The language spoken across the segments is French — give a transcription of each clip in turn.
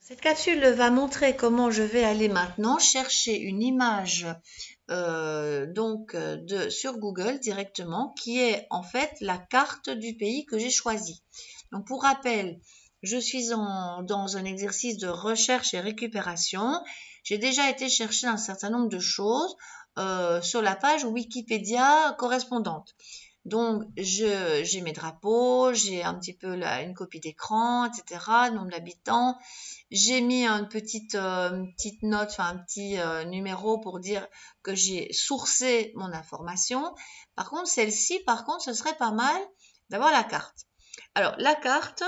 Cette capsule va montrer comment je vais aller maintenant chercher une image sur Google directement qui est en fait la carte du pays que j'ai choisi. Donc pour rappel, je suis dans un exercice de recherche et récupération. J'ai déjà été chercher un certain nombre de choses sur la page Wikipédia correspondante. Donc, j'ai mes drapeaux, j'ai un petit peu une copie d'écran, etc., nombre d'habitants. J'ai mis une petite note, enfin un petit numéro pour dire que j'ai sourcé mon information. Par contre, celle-ci, par contre, ce serait pas mal d'avoir la carte. Alors, la carte,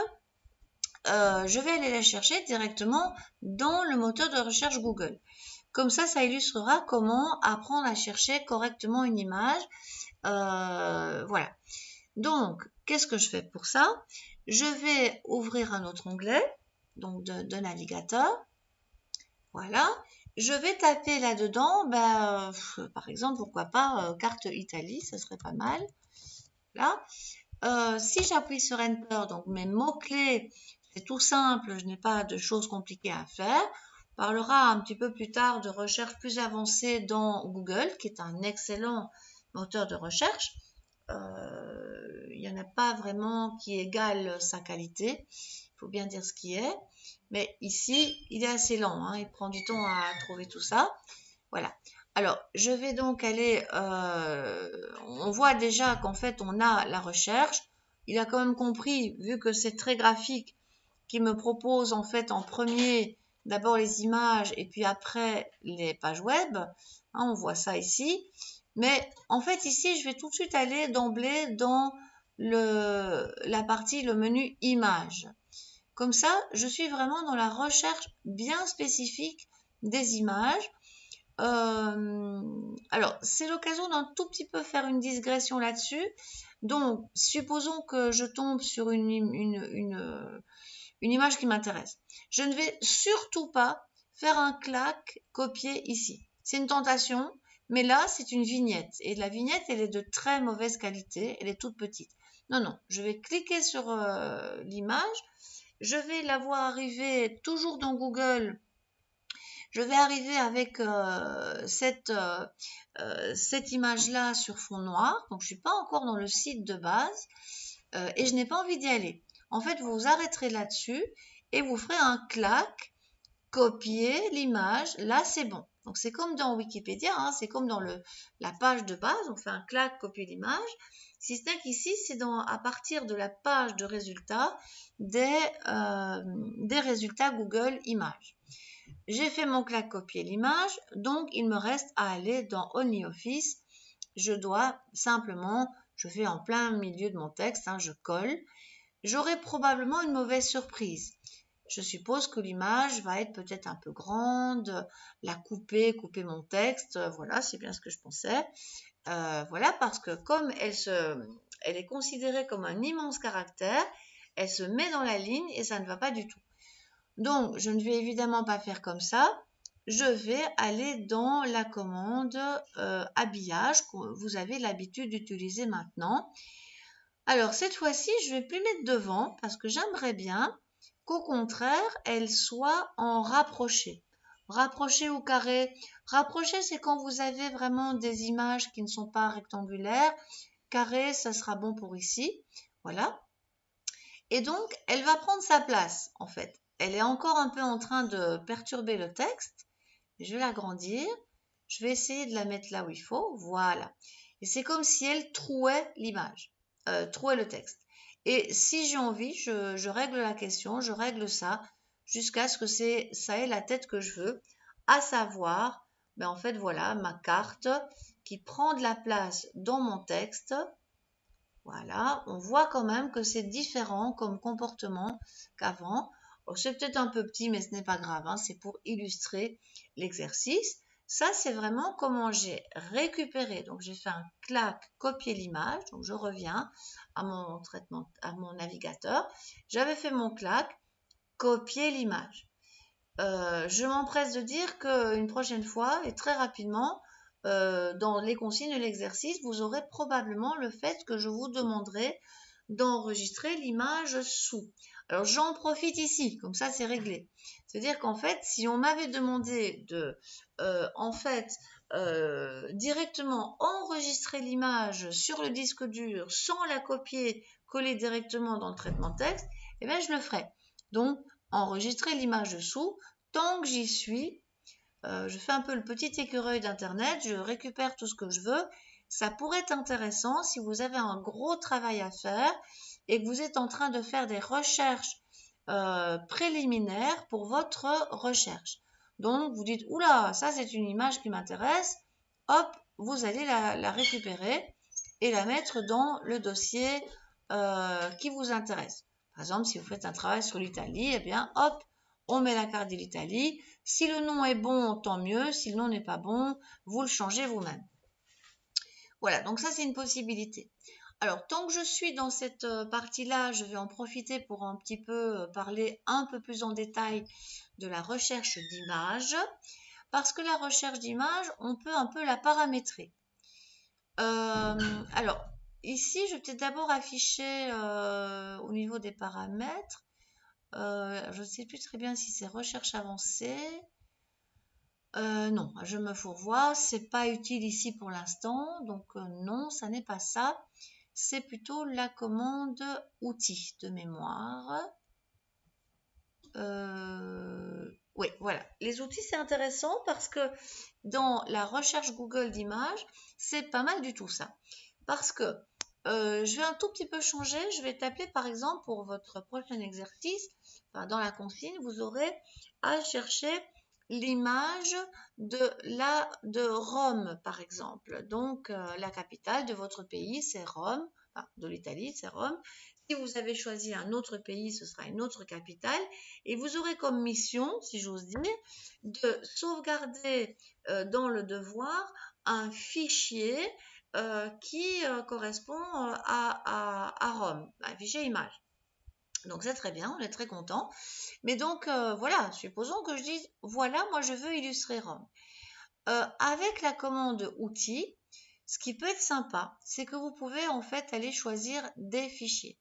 je vais aller la chercher directement dans le moteur de recherche Google. Comme ça illustrera comment apprendre à chercher correctement une image. Voilà. Donc, qu'est-ce que je fais pour ça? Je vais ouvrir un autre onglet, donc de navigateur. Voilà. Je vais taper là-dedans, par exemple, pourquoi pas carte Italie, ça serait pas mal. Là. Si j'appuie sur Enter, donc mes mots-clés, c'est tout simple, je n'ai pas de choses compliquées à faire. On parlera un petit peu plus tard de recherche plus avancée dans Google, qui est un excellent moteur de recherche. Il n'y en a pas vraiment qui égale sa qualité. Il faut bien dire ce qui est. Mais ici, il est assez lent. Hein, il prend du temps à trouver tout ça. Voilà. Alors, je vais donc aller... on voit déjà qu'en fait, on a la recherche. Il a quand même compris, vu que c'est très graphique, qu'il me propose en fait en premier d'abord les images et puis après les pages web. Hein, on voit ça ici. Mais en fait, ici, je vais tout de suite aller d'emblée dans la partie, le menu images. Comme ça, je suis vraiment dans la recherche bien spécifique des images. Alors, c'est l'occasion d'un tout petit peu faire une digression là-dessus. Donc, supposons que je tombe sur une image qui m'intéresse. Je ne vais surtout pas faire un clac copier ici. C'est une tentation, mais là, c'est une vignette. Et la vignette, elle est de très mauvaise qualité. Elle est toute petite. Non, non, je vais cliquer sur l'image. Je vais la voir arriver toujours dans Google. Je vais arriver avec cette image-là sur fond noir. Donc, je ne suis pas encore dans le site de base et je n'ai pas envie d'y aller. En fait, vous vous arrêterez là-dessus et vous ferez un clac, copier l'image. Là, c'est bon. Donc, c'est comme dans Wikipédia, hein, c'est comme dans la page de base. On fait un clac, copier l'image. Si ce n'est qu'ici, c'est à partir de la page de résultats des résultats Google Images. J'ai fait mon clac copier l'image, donc il me reste à aller dans OnlyOffice. Je dois simplement, je fais en plein milieu de mon texte, hein, je colle. J'aurai probablement une mauvaise surprise. Je suppose que l'image va être peut-être un peu grande, la couper mon texte, voilà, c'est bien ce que je pensais. Voilà, parce que comme elle est considérée comme un immense caractère, elle se met dans la ligne et ça ne va pas du tout. Donc, je ne vais évidemment pas faire comme ça. Je vais aller dans la commande habillage que vous avez l'habitude d'utiliser maintenant. Alors, cette fois-ci, je ne vais plus mettre devant parce que j'aimerais bien qu'au contraire, elle soit en rapproché. Rapproché ou carré. Rapproché, c'est quand vous avez vraiment des images qui ne sont pas rectangulaires. Carré, ça sera bon pour ici. Voilà. Et donc, elle va prendre sa place, en fait. Elle est encore un peu en train de perturber le texte. Je vais l'agrandir. Je vais essayer de la mettre là où il faut. Voilà. Et c'est comme si elle trouait l'image, trouait le texte. Et si j'ai envie, je règle la question, je règle ça jusqu'à ce que ça ait la tête que je veux, à savoir, en fait, voilà, ma carte qui prend de la place dans mon texte. Voilà, on voit quand même que c'est différent comme comportement qu'avant. C'est peut-être un peu petit, mais ce n'est pas grave, hein, c'est pour illustrer l'exercice. Ça, c'est vraiment comment j'ai récupéré. Donc, j'ai fait un clac, copier l'image. Donc, je reviens à mon traitement, à mon navigateur. J'avais fait mon clac, copier l'image. Je m'empresse de dire qu'une prochaine fois et très rapidement, dans les consignes de l'exercice, vous aurez probablement le fait que je vous demanderai d'enregistrer l'image sous. Alors j'en profite ici, comme ça c'est réglé. C'est-à-dire qu'en fait, si on m'avait demandé de, directement enregistrer l'image sur le disque dur sans la copier, coller directement dans le traitement de texte, eh bien je le ferais. Donc enregistrer l'image dessous, tant que j'y suis, je fais un peu le petit écureuil d'Internet, je récupère tout ce que je veux. Ça pourrait être intéressant si vous avez un gros travail à faire et que vous êtes en train de faire des recherches préliminaires pour votre recherche. Donc, vous dites, oula, ça c'est une image qui m'intéresse. Hop, vous allez la récupérer et la mettre dans le dossier qui vous intéresse. Par exemple, si vous faites un travail sur l'Italie, eh bien, hop, on met la carte de l'Italie. Si le nom est bon, tant mieux. Si le nom n'est pas bon, vous le changez vous-même. Voilà, donc ça c'est une possibilité. Alors, tant que je suis dans cette partie-là, je vais en profiter pour un petit peu parler un peu plus en détail de la recherche d'images, parce que la recherche d'images, on peut un peu la paramétrer. Alors, ici, je vais peut-être d'abord afficher au niveau des paramètres. Je ne sais plus très bien si c'est recherche avancée. Non, je me fourvoie, c'est pas utile ici pour l'instant, donc non, ça n'est pas ça. C'est plutôt la commande outils de mémoire. Oui, voilà. Les outils, c'est intéressant parce que dans la recherche Google d'images, c'est pas mal du tout ça. Parce que je vais un tout petit peu changer. Je vais taper, par exemple, pour votre prochain exercice, enfin, dans la consigne, vous aurez à chercher l'image de Rome, par exemple. Donc, la capitale de votre pays, c'est Rome. Enfin, de l'Italie, c'est Rome. Si vous avez choisi un autre pays, ce sera une autre capitale. Et vous aurez comme mission, si j'ose dire, de sauvegarder dans le devoir un fichier qui correspond à Rome, un fichier image. Donc c'est très bien, on est très content. Mais donc voilà, supposons que je dise, voilà, moi je veux illustrer Rome. Avec la commande outils, ce qui peut être sympa, c'est que vous pouvez en fait aller choisir des fichiers.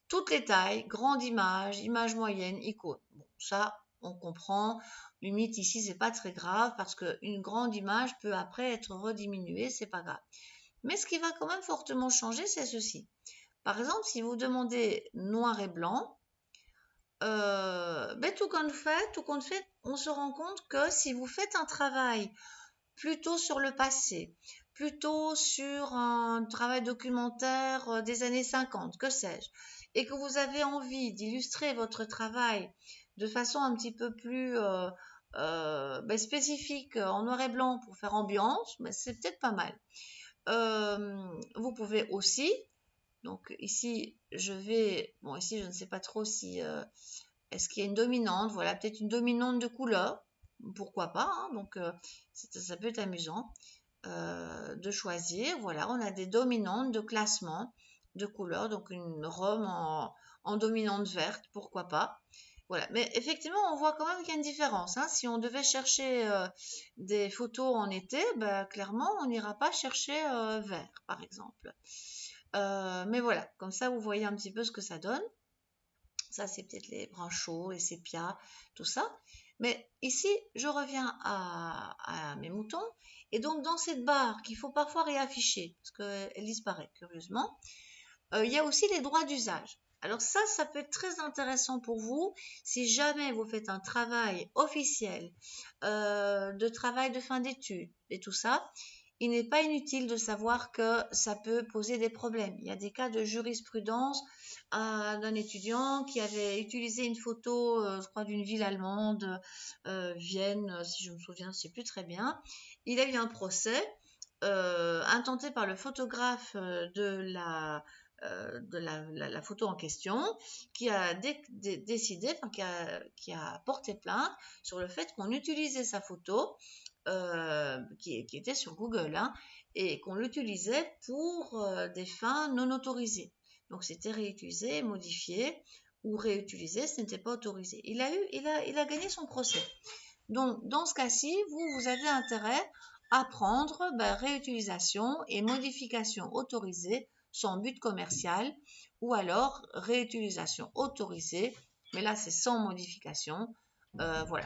Toutes les tailles, grande image, image moyenne, icône. Bon, ça, on comprend. Limite, ici, c'est pas très grave parce qu'une grande image peut après être rediminuée, c'est pas grave. Mais ce qui va quand même fortement changer, c'est ceci. Par exemple, si vous demandez noir et blanc, tout compte fait, on se rend compte que si vous faites un travail plutôt sur le passé, plutôt sur un travail documentaire des années 50, que sais-je, et que vous avez envie d'illustrer votre travail de façon un petit peu plus spécifique en noir et blanc pour faire ambiance, mais c'est peut-être pas mal. Vous pouvez aussi, donc ici ici je ne sais pas trop si est-ce qu'il y a une dominante, voilà, peut-être une dominante de couleur, pourquoi pas, hein, donc ça peut être amusant de choisir. Voilà, on a des dominantes de classement de couleurs, donc une Rome en dominante verte, pourquoi pas. Voilà, mais effectivement, on voit quand même qu'il y a une différence. Hein. Si on devait chercher des photos en été, clairement, on n'ira pas chercher vert, par exemple. Mais voilà, comme ça, vous voyez un petit peu ce que ça donne. Ça, c'est peut-être les brins chauds, les sépias, tout ça. Mais ici, je reviens à mes moutons. Et donc, dans cette barre qu'il faut parfois réafficher, parce qu'elle disparaît curieusement, il y a aussi les droits d'usage. Alors ça peut être très intéressant pour vous si jamais vous faites un travail officiel, de travail de fin d'études et tout ça. Il n'est pas inutile de savoir que ça peut poser des problèmes. Il y a des cas de jurisprudence d'un étudiant qui avait utilisé une photo, je crois, d'une ville allemande, Vienne, si je me souviens, je ne sais plus très bien. Il a eu un procès intenté par le photographe de la photo en question, qui a décidé, enfin, qui a porté plainte sur le fait qu'on utilisait sa photo, qui était sur Google, hein, et qu'on l'utilisait pour des fins non autorisées. Donc c'était réutilisé, modifié ou réutilisé, ce n'était pas autorisé. Il a gagné son procès. Donc dans ce cas-ci, vous avez intérêt à prendre réutilisation et modification autorisée sans but commercial ou alors réutilisation autorisée, mais là c'est sans modification. Voilà.